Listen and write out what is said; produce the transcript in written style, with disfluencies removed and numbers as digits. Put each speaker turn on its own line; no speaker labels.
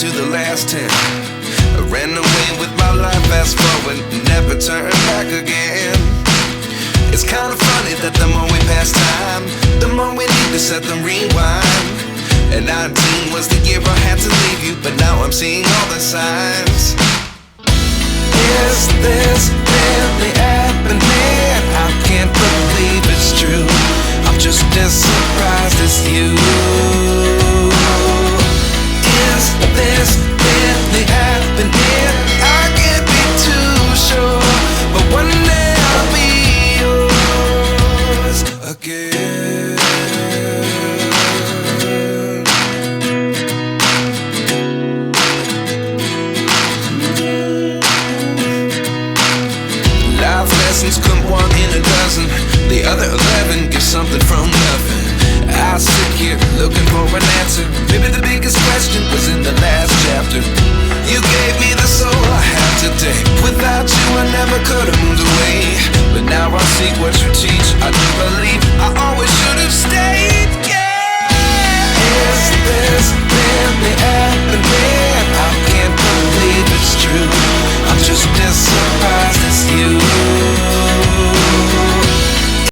to the last 10. I ran away with my life, fast forward, never turn back again. It's kind of funny that the more we pass time, the more we need to set them rewind. And 19 was the year I had to leave you, but now I'm seeing all the signs. Is this really happening? I can't believe it's true. I'm just as surprised as you. Is this really happening? I can't be too sure, but one day I'll be yours again. Life lessons come one in a dozen. The other 11 give something from nothing. I sit here looking for an answer. Maybe the biggest question was in the last chapter. You gave me the soul I have today. Without you I never could have moved away. But now I see what you teach. I do believe I always should have stayed. Yeah. Is this